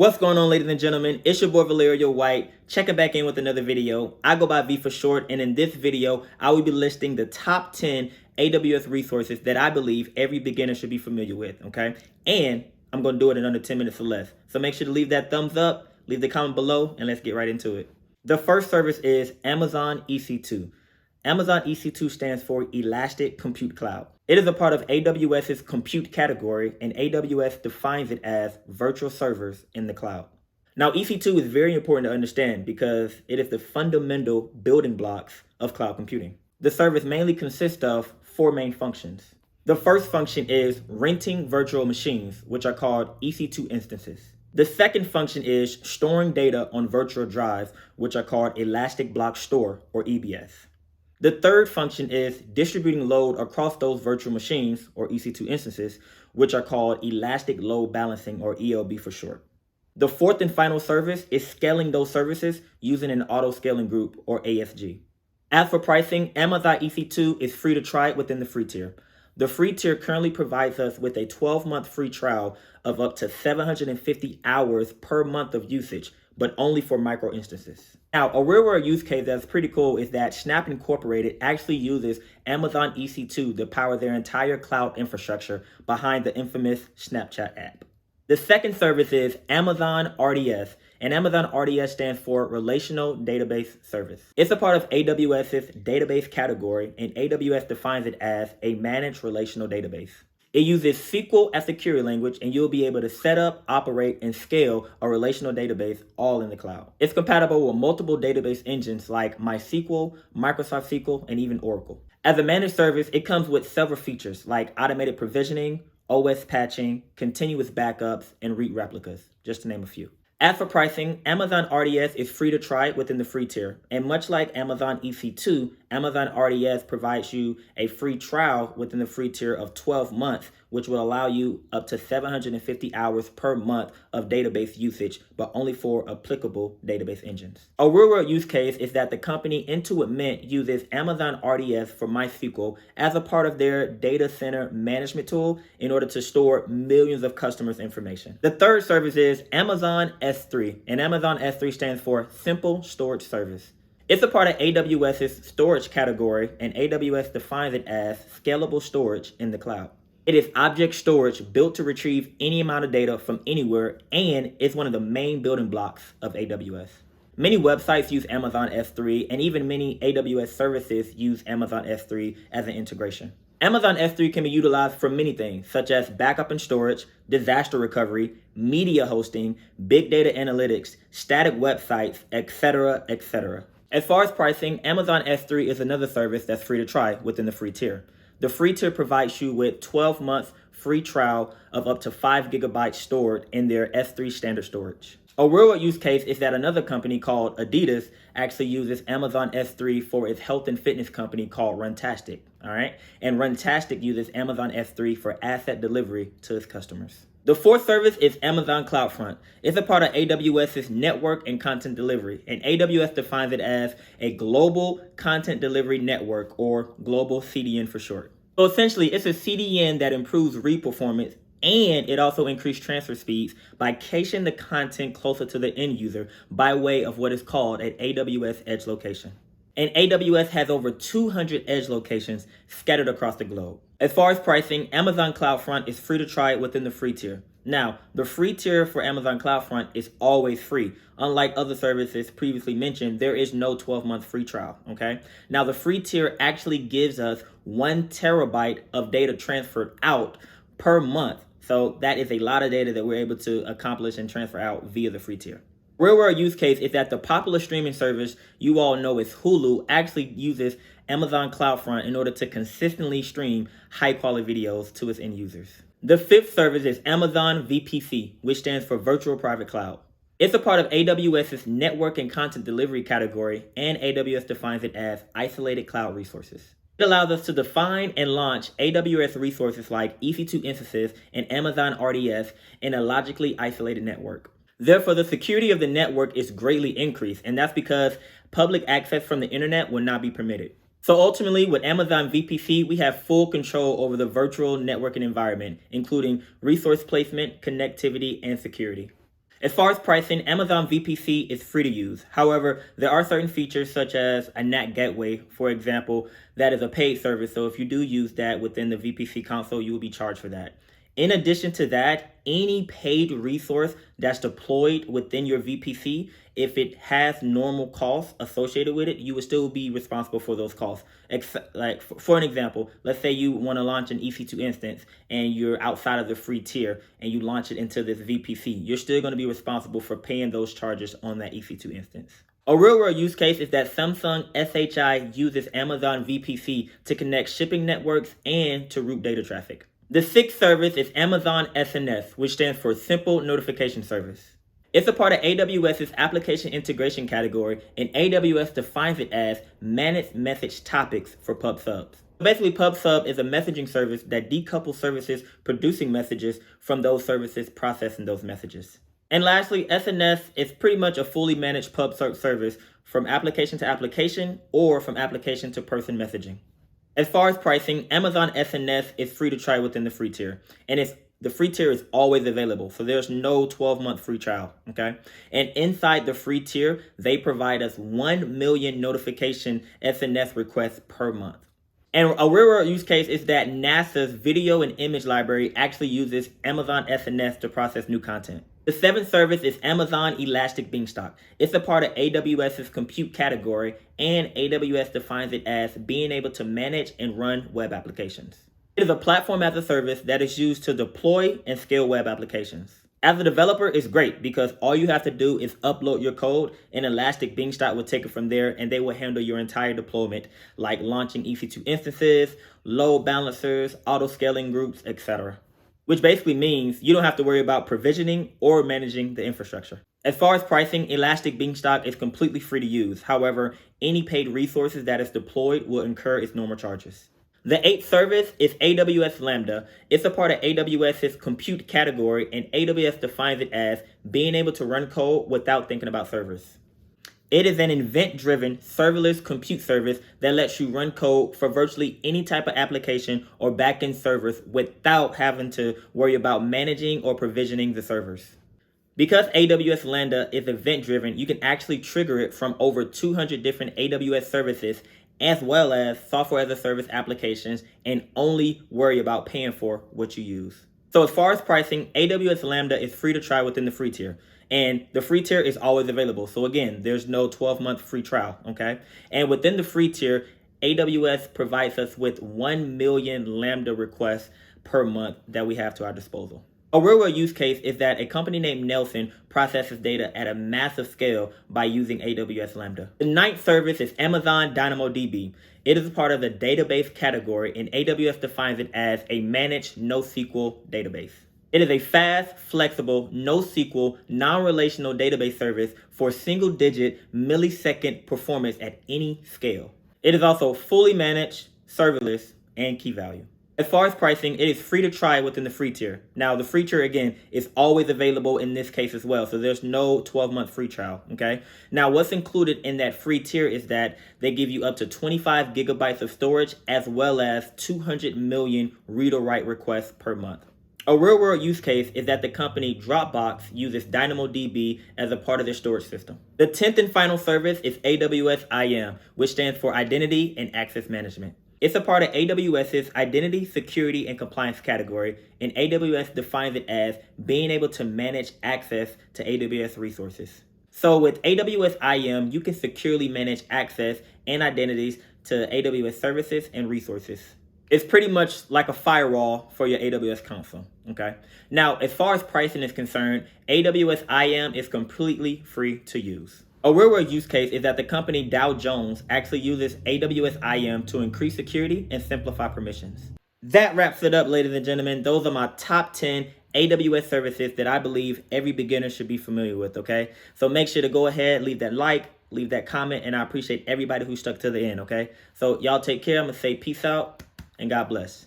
What's going on, ladies and gentlemen? It's your boy Valerio White, checking back in with another video. I go by V for short, and in this video, I will be listing the top 10 AWS resources that I believe every beginner should be familiar with, okay? And I'm going to do it in under 10 minutes or less. So make sure to leave that thumbs up, leave the comment below, and let's get right into it. The first service is Amazon EC2. Amazon EC2 stands for Elastic Compute Cloud. It is a part of AWS's compute category, and AWS defines it as virtual servers in the cloud. Now, EC2 is very important to understand because it is the fundamental building blocks of cloud computing. The service mainly consists of four main functions. The first function is renting virtual machines, which are called EC2 instances. The second function is storing data on virtual drives, which are called Elastic Block Store, or EBS. The third function is distributing load across those virtual machines, or EC2 instances, which are called Elastic Load Balancing, or ELB for short. The fourth and final service is scaling those services using an auto-scaling group, or ASG. As for pricing, Amazon EC2 is free to try within the free tier. The free tier currently provides us with a 12-month free trial of up to 750 hours per month of usage, but only for micro instances. Now, a real-world use case that's pretty cool is that Snap Incorporated actually uses Amazon EC2 to power their entire cloud infrastructure behind the infamous Snapchat app. The second service is Amazon RDS, and Amazon RDS stands for Relational Database Service. It's a part of AWS's database category, and AWS defines it as a managed relational database. It uses SQL as the query language, and you'll be able to set up, operate, and scale a relational database all in the cloud. It's compatible with multiple database engines like MySQL, Microsoft SQL, and even Oracle. As a managed service, it comes with several features like automated provisioning, OS patching, continuous backups, and read replicas, just to name a few. As for pricing, Amazon RDS is free to try within the free tier. And much like Amazon EC2, Amazon RDS provides you a free trial within the free tier of 12 months, which will allow you up to 750 hours per month of database usage, but only for applicable database engines. A real-world use case is that the company Intuit Mint uses Amazon RDS for MySQL as a part of their data center management tool in order to store millions of customers' information. The third service is Amazon S3, and Amazon S3 stands for Simple Storage Service. It's a part of AWS's storage category, and AWS defines it as scalable storage in the cloud. It is object storage built to retrieve any amount of data from anywhere, and it's one of the main building blocks of AWS. Many websites use Amazon S3, and even many AWS services use Amazon S3 as an integration. Amazon S3 can be utilized for many things, such as backup and storage, disaster recovery, media hosting, big data analytics, static websites, etc., etc. As far as pricing, Amazon S3 is another service that's free to try within the free tier. The free tier provides you with 12 months free trial of up to 5 gigabytes stored in their S3 standard storage. A real-world use case is that another company called Adidas actually uses Amazon S3 for its health and fitness company called Runtastic, all right? And Runtastic uses Amazon S3 for asset delivery to its customers. The fourth service is Amazon CloudFront. It's a part of AWS's network and content delivery, and AWS defines it as a global content delivery network, or global CDN for short. So essentially, it's a CDN that improves read performance, and it also increased transfer speeds by caching the content closer to the end user by way of what is called an AWS edge location. And AWS has over 200 edge locations scattered across the globe. As far as pricing, Amazon CloudFront is free to try within the free tier. Now, the free tier for Amazon CloudFront is always free. Unlike other services previously mentioned, there is no 12-month free trial, okay? Now, the free tier actually gives us 1 terabyte of data transferred out per month. So that is a lot of data that we're able to accomplish and transfer out via the free tier. Real-world use case is that the popular streaming service you all know is Hulu actually uses Amazon CloudFront in order to consistently stream high-quality videos to its end users. The fifth service is Amazon VPC, which stands for Virtual Private Cloud. It's a part of AWS's network and content delivery category, and AWS defines it as isolated cloud resources. It allows us to define and launch AWS resources like EC2 instances and Amazon RDS in a logically isolated network. Therefore, the security of the network is greatly increased, and that's because public access from the internet will not be permitted. So ultimately, with Amazon VPC, we have full control over the virtual networking environment, including resource placement, connectivity, and security. As far as pricing, Amazon VPC is free to use. However, there are certain features such as a NAT gateway, for example, that is a paid service. So if you do use that within the VPC console, you will be charged for that. In addition to that, any paid resource that's deployed within your VPC, if it has normal costs associated with it, you will still be responsible for those costs. Like for an example, let's say you want to launch an EC2 instance and you're outside of the free tier and you launch it into this VPC, you're still going to be responsible for paying those charges on that EC2 instance. A real world use case is that Samsung SHI uses Amazon VPC to connect shipping networks and to route data traffic. The sixth service is Amazon SNS, which stands for Simple Notification Service. It's a part of AWS's application integration category, and AWS defines it as managed message topics for pub subs. Basically, pub sub is a messaging service that decouples services producing messages from those services processing those messages. And lastly, SNS is pretty much a fully managed pub sub service from application to application or from application to person messaging. As far as pricing, Amazon SNS is free to try within the free tier, and the free tier is always available, so there's no 12-month free trial, okay? And inside the free tier, they provide us 1 million notification SNS requests per month. And a real-world use case is that NASA's video and image library actually uses Amazon SNS to process new content. The seventh service is Amazon Elastic Beanstalk. It's a part of AWS's compute category, and AWS defines it as being able to manage and run web applications. It is a platform as a service that is used to deploy and scale web applications. As a developer, it's great because all you have to do is upload your code and Elastic Beanstalk will take it from there and they will handle your entire deployment, like launching EC2 instances, load balancers, auto scaling groups, etc. Which basically means you don't have to worry about provisioning or managing the infrastructure. As far as pricing, Elastic Beanstalk is completely free to use. However, any paid resources that is deployed will incur its normal charges. The eighth service is AWS Lambda. It's a part of AWS's compute category, and AWS defines it as being able to run code without thinking about servers. It is an event-driven serverless compute service that lets you run code for virtually any type of application or backend servers without having to worry about managing or provisioning the servers. Because AWS Lambda is event-driven, you can actually trigger it from over 200 different AWS services as well as software as a service applications and only worry about paying for what you use. So as far as pricing, AWS Lambda is free to try within the free tier. And the free tier is always available. So again, there's no 12-month free trial, okay? And within the free tier, AWS provides us with 1 million Lambda requests per month that we have to our disposal. A real-world use case is that a company named Nelson processes data at a massive scale by using AWS Lambda. The ninth service is Amazon DynamoDB. It is a part of the database category, and AWS defines it as a managed NoSQL database. It is a fast, flexible, NoSQL, non-relational database service for single-digit millisecond performance at any scale. It is also fully managed, serverless, and key value. As far as pricing, it is free to try within the free tier. Now, the free tier, again, is always available in this case as well, so there's no 12-month free trial, okay? Now, what's included in that free tier is that they give you up to 25 gigabytes of storage as well as 200 million read or write requests per month. A real-world use case is that the company Dropbox uses DynamoDB as a part of their storage system. The 10th and final service is AWS IAM, which stands for Identity and Access Management. It's a part of AWS's Identity, Security, and Compliance category, and AWS defines it as being able to manage access to AWS resources. So with AWS IAM, you can securely manage access and identities to AWS services and resources. It's pretty much like a firewall for your AWS console, okay? Now, as far as pricing is concerned, AWS IAM is completely free to use. A real-world use case is that the company Dow Jones actually uses AWS IAM to increase security and simplify permissions. That wraps it up, ladies and gentlemen. Those are my top 10 AWS services that I believe every beginner should be familiar with, okay? So make sure to go ahead, leave that like, leave that comment, and I appreciate everybody who stuck to the end, okay? So y'all take care. I'm going to say peace out. And God bless.